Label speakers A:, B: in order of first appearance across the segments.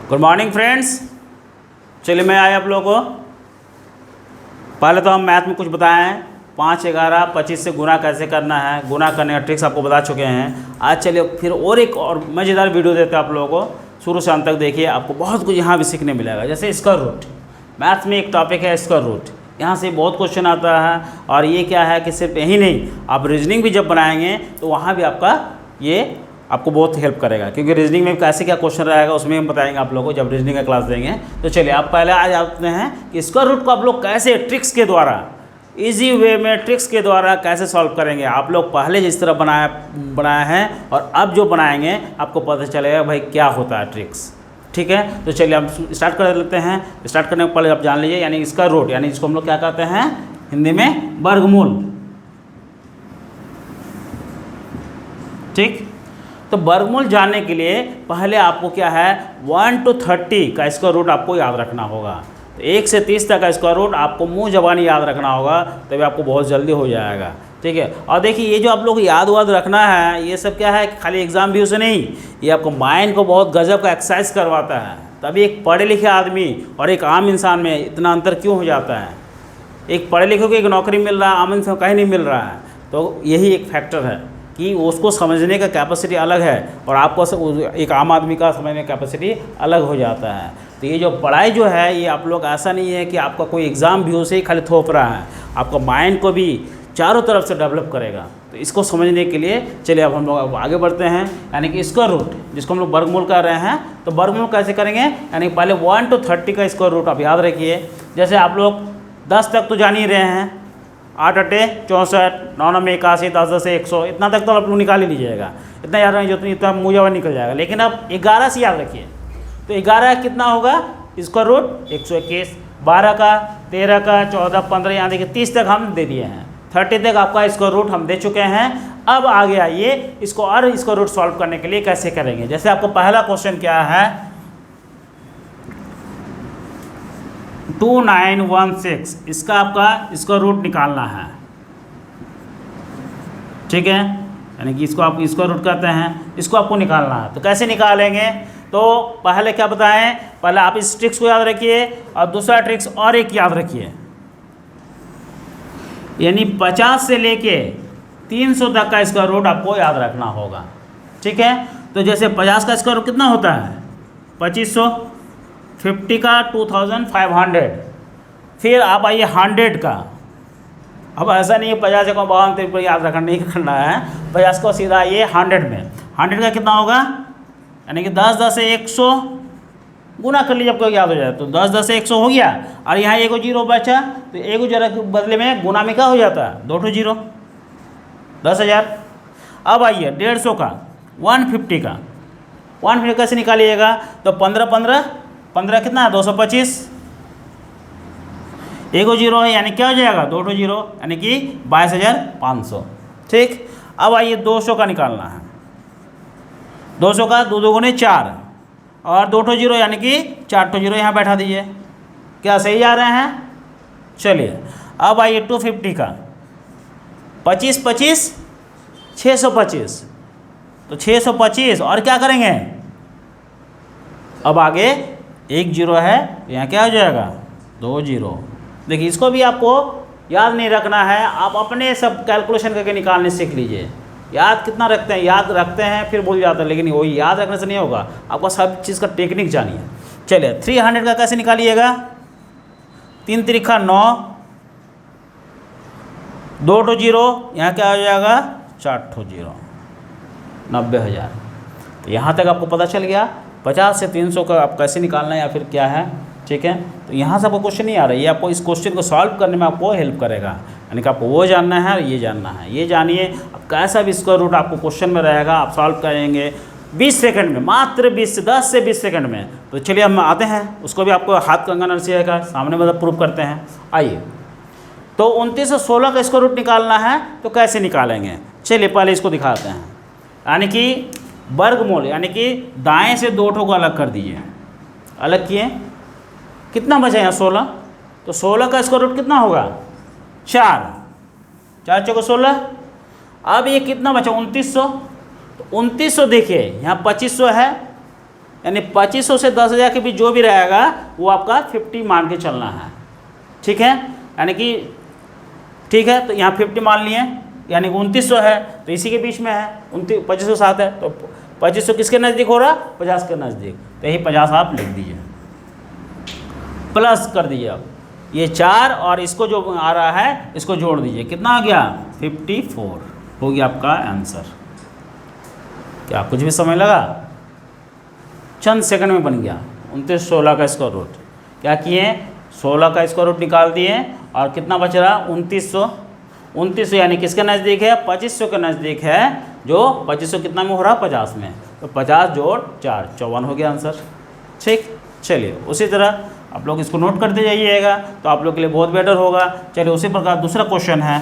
A: Good morning friends. चलिए मैं आया आप लोगों को। पहले तो हम मैथ में कुछ बताए हैं, 5, 11, 25 से गुना कैसे करना है, गुना करने का ट्रिक्स आपको बता चुके हैं। आज चलिए फिर और एक और मज़ेदार वीडियो देते हैं आप लोगों को, शुरू से अंत तक देखिए, आपको बहुत कुछ यहाँ भी सीखने मिलेगा। जैसे स्क्वायर रूट, मैथ में एक टॉपिक है स्क्वायर रूट, यहाँ से बहुत क्वेश्चन आता है। और ये क्या है कि सिर्फ यही नहीं, आप रीजनिंग भी जब बनाएंगे तो वहाँ भी आपका ये आपको बहुत हेल्प करेगा, क्योंकि रीजनिंग में कैसे क्या क्वेश्चन रहेगा उसमें हम बताएंगे आप लोगों को जब रीजनिंग का क्लास देंगे। तो चलिए आप पहले आ जाते हैं कि स्क्वायर रूट को आप लोग कैसे ट्रिक्स के द्वारा, इजी वे में ट्रिक्स के द्वारा कैसे सॉल्व करेंगे। आप लोग पहले जिस तरह बनाया है और अब जो बनाएंगे आपको पता चलेगा भाई क्या होता है ट्रिक्स। ठीक है, तो चलिए हम स्टार्ट कर लेते हैं। स्टार्ट करने के पहले आप जान लीजिए, यानी स्क्वायर रूट यानी जिसको हम लोग क्या कहते हैं हिंदी में वर्गमूल। ठीक, तो वर्गमूल जानने के लिए पहले आपको क्या है 1 to 30 का स्क्वायर रूट आपको याद रखना होगा। तो 1 से 30 तक का स्क्वायर रूट आपको मुंह जबानी याद रखना होगा, तभी आपको बहुत जल्दी हो जाएगा। ठीक है, और देखिए ये जो आप लोग याद रखना है, ये सब क्या है खाली एग्जाम व्यू से नहीं, ये आपको माइंड को बहुत गजब का एक्सरसाइज करवाता है। तभी एक पढ़े लिखे आदमी और एक आम इंसान में इतना अंतर क्यों हो जाता है। एक पढ़े लिखे को एक नौकरी मिल रहा है, आम इंसान को कहीं नहीं मिल रहा है। तो यही एक फैक्टर है कि उसको समझने का कैपेसिटी अलग है और आपको एक आम आदमी का समझने का कैपेसिटी अलग हो जाता है। तो ये जो पढ़ाई जो है ये आप लोग ऐसा नहीं है कि आपका कोई एग्ज़ाम व्यू से ही खाली थोप रहा है, आपका माइंड को भी चारों तरफ से डेवलप करेगा। तो इसको समझने के लिए चलिए अब हम लोग आगे बढ़ते हैं, यानी कि स्क्वायर रूट जिसको हम लोग वर्गमूल कर रहे हैं। तो वर्गमूल कैसे करेंगे, यानी पहले 1 to 30 का स्क्वायर रूट आप याद रखिए। जैसे आप लोग 10 तक तो जान ही रहे हैं, 8 8 64, 9 9 81, 10 10 100, इतना तक तो आप लोग निकाल ही लीजिएगा। इतना याद रखिए, जो इतना मुँह जवान निकल जाएगा। लेकिन अब 11 से याद रखिए, तो 11 कितना होगा स्क्वायर रूट 121, 12 का, 13 का, 14, 15, यहाँ देखिए 30 तक हम दे दिए हैं, 30 तक आपका स्क्वायर रूट हम दे चुके हैं। अब आगे आइए इसको और स्क्वायर रूट सॉल्व करने के लिए कैसे करेंगे। जैसे आपको पहला क्वेश्चन क्या है 2916, इसका आपका स्क्वायर रूट निकालना है। ठीक है, यानी कि इसको आप स्क्वायर रूट कहते हैं, इसको आपको निकालना है। तो कैसे निकालेंगे, तो पहले क्या बताएं, पहले आप इस ट्रिक्स को याद रखिए और दूसरा ट्रिक्स और एक याद रखिए, यानी 50 से लेके 300 तक का स्क्वायर रूट आपको याद रखना होगा। ठीक है, तो जैसे 50 का स्क्वायर रूट कितना होता है 2500, 50 का 2500, फिर आप आइए 100 का। अब ऐसा नहीं है 50 को 52 पर याद रखना नहीं करना है, 50 को सीधा ये 100 में, 100 का कितना होगा, यानी कि 10 10 से 100 गुना कर लीजिए, आपको याद हो जाए। तो 10 10 से 100 हो गया, और यहाँ एगो जीरो बचा, तो एगो जीरो के बदले में गुना में क्या हो जाता है 2 जीरो, 10,000। अब आइए 150 का, 150 का, 150 कैसे निकालिएगा, तो 15 15 15 कितना है 225, एगो जीरो है यानी क्या हो जाएगा 2 जीरो, यानी कि 22,500। ठीक, अब आइए 200 का निकालना है, 200 का 2 2 गुने 4 और 2 जीरो यानी कि 4 जीरो यहाँ बैठा दीजिए। क्या सही जा रहे हैं। चलिए अब आइए 250 का, 25 25 625, तो 625 और क्या करेंगे, अब आगे 1 जीरो है, यहाँ क्या हो जाएगा 2 जीरो। देखिए इसको भी आपको याद नहीं रखना है, आप अपने सब कैलकुलेशन करके निकालने सीख लीजिए। याद कितना रखते हैं, याद रखते हैं फिर भूल जाते हैं, लेकिन वही याद रखने से नहीं होगा, आपको सब चीज़ का टेक्निक जानिए। चलिए 300 का कैसे निकालिएगा, 3 त्रिखा 9, 2 जीरो, यहाँ क्या हो जाएगा 4 जीरो, 90,000। तो यहाँ तक आपको पता चल गया 50 से 300 का आप कैसे निकालना है या फिर क्या है। ठीक है, तो यहाँ से आपको क्वेश्चन नहीं आ रहा है, ये आपको इस क्वेश्चन को सॉल्व करने में आपको हेल्प करेगा, यानी कि आपको वो जानना है और ये जानना है। ये जानिए अब कैसा भी स्क्वायर रूट आपको क्वेश्चन में रहेगा, आप सॉल्व करेंगे 20 सेकंड में, मात्र 10 से 20 सेकंड में। तो चलिए हम आते हैं, उसको भी आपको हाथ कंगा नरसिया का सामने मतलब प्रूव करते हैं। आइए, तो 2916 का स्क्वायर रूट निकालना है, तो कैसे निकालेंगे, चलिए पहले इसको दिखाते हैं। यानी कि वर्गमूल, यानी कि दाएँ से 2 को अलग कर दीजिए, अलग किए, कितना बचा यहाँ 16, तो 16 का स्क्वायर रूट कितना होगा 4, 4 चौको 16। अब ये कितना बचा 2900, तो 2900 देखिए यहाँ 2500 है, यानी 2500 से 10,000 के बीच जो भी रहेगा वो आपका 50 मान के चलना है, ठीक है। यानी कि ठीक है, तो यहाँ 50 मान लिए, यानी 2900 है तो इसी के बीच में है, 2507 है तो 2500 किसके नज़दीक हो रहा, 50 के नज़दीक, तो यही 50 आप लिख दीजिए, प्लस कर दीजिए। अब ये 4 और इसको जो आ रहा है इसको जोड़ दीजिए, कितना आ गया 54 हो गया आपका आंसर। क्या कुछ भी समय लगा, चंद सेकंड में बन गया 2916 का स्क्वायर रूट। क्या किए, 16 का स्क्वायर रूट निकाल दिए और कितना बच रहा 2900 यानी किसके नज़दीक है, 2500 के नज़दीक है, जो 2500 कितना में हो रहा 50 में, तो 50 जोड़ 4 54 हो गया आंसर, ठीक। चलिए उसी तरह आप लोग इसको नोट करते जाइएगा तो आप लोग के लिए बहुत बेटर होगा। चलिए उसी प्रकार दूसरा क्वेश्चन है,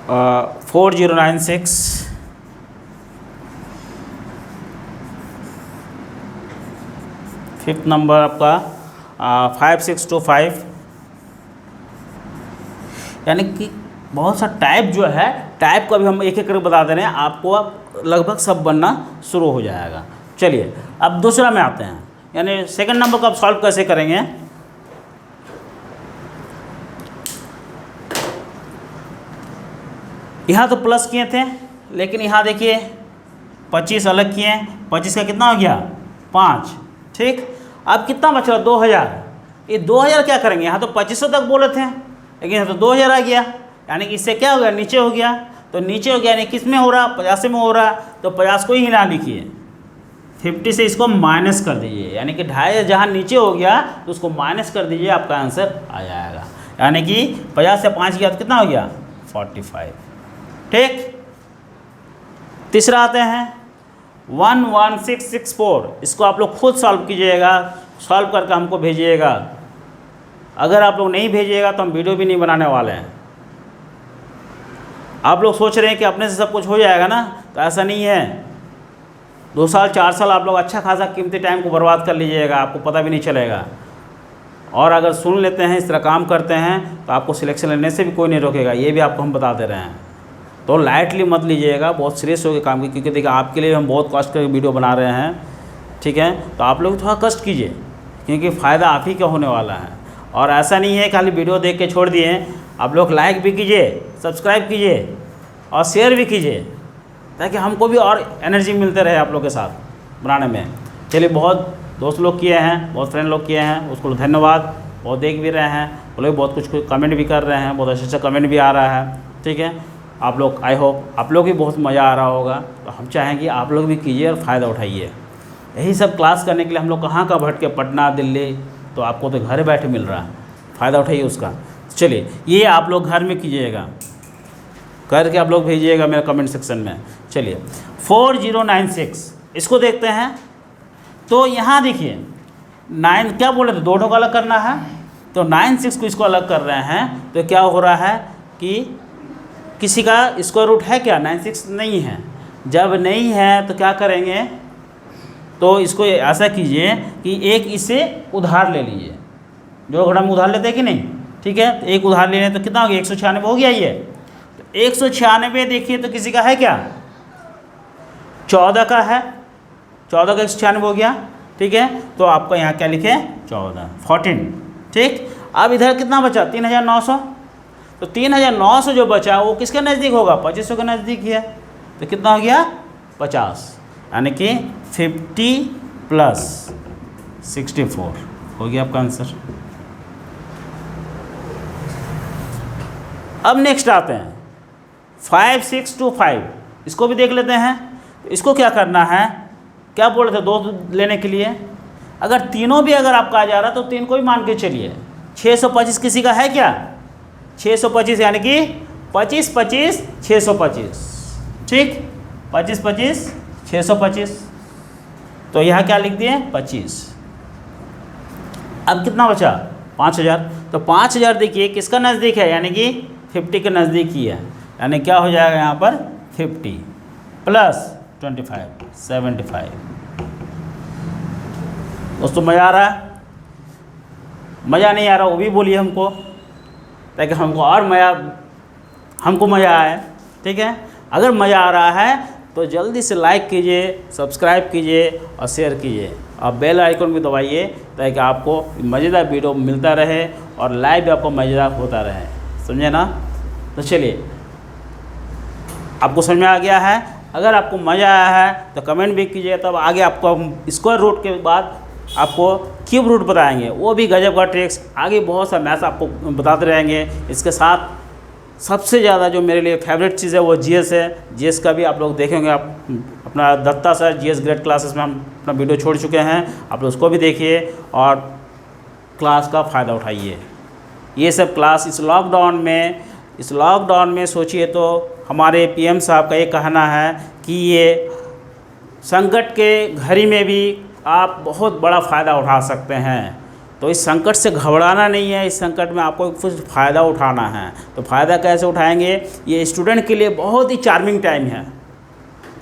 A: uh, 4096 फिफ्थ नंबर आपका 5625, यानी कि बहुत सा टाइप जो है, टाइप को अभी हम एक एक करके बता दे रहे हैं आपको, अब लगभग सब बनना शुरू हो जाएगा। चलिए अब दूसरा में आते हैं, यानी सेकंड नंबर को आप सॉल्व कैसे करेंगे। यहाँ तो प्लस किए थे, लेकिन यहाँ देखिए 25 अलग किए, 25 का कितना हो गया 5, ठीक। अब कितना बच रहा 2000, ये 2000 क्या करेंगे, यहाँ तो 2500 तक बोले थे लेकिन यहाँ तो 2000 आ गया, यानी कि इससे क्या हो गया नीचे हो गया, तो नीचे हो गया यानी किस में हो रहा 50 में हो रहा, तो 50 को ही हिला लिखिए, 50 से इसको माइनस कर दीजिए, यानी कि 2500 जहाँ नीचे हो गया तो उसको माइनस कर दीजिए, आपका आंसर आ जाएगा। यानी कि 50 से 5 गया तो कितना हो गया 45, ठीक। तीसरा आते हैं 11664, इसको आप लोग खुद सॉल्व कीजिएगा, सॉल्व करके हमको भेजिएगा। अगर आप लोग नहीं भेजिएगा तो हम वीडियो भी नहीं बनाने वाले हैं। आप लोग सोच रहे हैं कि अपने से सब कुछ हो जाएगा ना, तो ऐसा नहीं है। 2 साल 4 साल आप लोग अच्छा खासा कीमती टाइम को बर्बाद कर लीजिएगा, आपको पता भी नहीं चलेगा। और अगर सुन लेते हैं, इस तरह काम करते हैं, तो आपको सिलेक्शन लेने से भी कोई नहीं रोकेगा, ये भी आपको हम बता दे रहे हैं। तो लाइटली मत लीजिएगा, बहुत सीरियस होकर काम की, क्योंकि देखिए आपके लिए हम बहुत कष्ट करके वीडियो बना रहे हैं, ठीक है। तो आप लोग थोड़ा कष्ट कीजिए, क्योंकि फ़ायदा आप ही का होने वाला है। और ऐसा नहीं है खाली वीडियो देख के छोड़ दिए, आप लोग लाइक भी कीजिए, सब्सक्राइब कीजिए और शेयर भी कीजिए, ताकि हमको भी और एनर्जी मिलते रहे आप लोग के साथ बनाने में। चलिए, बहुत दोस्त लोग किए हैं, बहुत फ्रेंड लोग किए हैं, उसको धन्यवाद। बहुत देख भी रहे हैं, वो लोग बहुत कुछ कमेंट भी कर रहे हैं, बहुत अच्छा कमेंट भी आ रहा है, ठीक है। आप लोग, आई होप आप लोग भी बहुत मज़ा आ रहा होगा। तो हम चाहेंगे आप लोग भी कीजिए और फ़ायदा उठाइए। यही सब क्लास करने के लिए हम लोग कहाँ का भटके, पटना दिल्ली, तो आपको तो घर बैठे मिल रहा है, फ़ायदा उठाइए उसका। चलिए, ये आप लोग घर में कीजिएगा, करके आप लोग भेजिएगा मेरे कमेंट सेक्शन में। चलिए 4096 इसको देखते हैं। तो यहाँ देखिए 9 क्या बोले थे, 2 ढोक अलग करना है, तो 96 को इसको अलग कर रहे हैं। तो क्या हो रहा है कि किसी का स्क्वायर रूट है क्या, 96 नहीं है। जब नहीं है तो क्या करेंगे, तो इसको ऐसा कीजिए कि एक इसे उधार ले लीजिए, जो घड़ा में उधार लेते हैं कि नहीं, ठीक है। तो एक उधार ले लें तो कितना हो गया 196 हो गया ये। तो 196 देखिए तो किसी का है क्या, 14 का है, 14 का 196 हो गया, ठीक है। तो आपको यहाँ क्या लिखे 14, ठीक। अब इधर कितना बचा 3900, तो 3900 जो बचा वो किसके नज़दीक होगा, 2500 के नज़दीक ही है। तो कितना हो गया 50, यानी कि 50 + 64 हो गया आपका आंसर। अब नेक्स्ट आते हैं 5625, इसको भी देख लेते हैं। इसको क्या करना है, क्या बोल रहे थे 2 लेने के लिए, अगर तीनों भी अगर आपका आ जा रहा तो 3 को भी मान के चलिए। 625 किसी का है क्या, 625, यानी कि 25 25 625, ठीक। 25 25 625, तो यहाँ क्या लिख दिए 25। अब कितना बचा 5000, तो 5000 देखिए किसका नज़दीक है, यानी कि 50 के नज़दीक ही है। यानी क्या हो जाएगा यहाँ पर 50 + 25, 75। दोस्तों मज़ा आ रहा है? मज़ा नहीं आ रहा वो भी बोलिए हमको, ताकि हमको और मज़ा आए। ठीक है, अगर मज़ा आ रहा है तो जल्दी से लाइक कीजिए, सब्सक्राइब कीजिए और शेयर कीजिए और बेल आइकन भी दबाइए, ताकि आपको मज़ेदार वीडियो मिलता रहे और लाइव भी आपको मज़ेदार होता रहे। समझे ना? तो चलिए, आपको समझ में आ गया है? अगर आपको मज़ा आया है तो कमेंट भी कीजिए, तब आगे आपको हम स्क्वायर रूट के बाद आपको क्यूब रूट बताएंगे, वो भी गजब का ट्रिक्स, आगे बहुत सा मैथ्स आपको बताते रहेंगे। इसके साथ सबसे ज़्यादा जो मेरे लिए फेवरेट चीज़ है वो जीएस है। जीएस का भी आप लोग देखेंगे, आप अपना Datta sir GS grade classes में हम अपना वीडियो छोड़ चुके हैं, आप लोग उसको भी देखिए और क्लास का फ़ायदा उठाइए। ये सब क्लास इस लॉकडाउन में सोचिए तो हमारे पीएम साहब का ये कहना है कि ये संकट के घड़ी में भी आप बहुत बड़ा फ़ायदा उठा सकते हैं। तो इस संकट से घबराना नहीं है, इस संकट में आपको कुछ फ़ायदा उठाना है। तो फ़ायदा कैसे उठाएंगे? ये स्टूडेंट के लिए बहुत ही चार्मिंग टाइम है,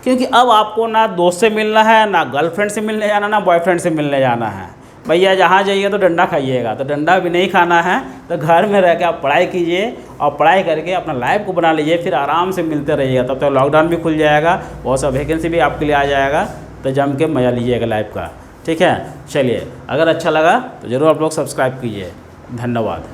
A: क्योंकि अब आपको ना दोस्त से मिलना है, ना गर्लफ्रेंड से मिलने जाना, ना बॉयफ्रेंड से मिलने जाना है। भैया जहाँ जाइए तो डंडा खाइएगा, तो डंडा भी नहीं खाना है, तो घर में रह के आप पढ़ाई कीजिए और पढ़ाई करके अपना लाइफ को बना लीजिए, फिर आराम से मिलते रहिएगा। तब तक लॉकडाउन भी खुल जाएगा, बहुत सा वैकेंसी भी आपके लिए आ जाएगा, तो जम के मज़ा लीजिएगा लाइफ का। ठीक है, चलिए, अगर अच्छा लगा तो ज़रूर आप लोग सब्सक्राइब कीजिए। धन्यवाद।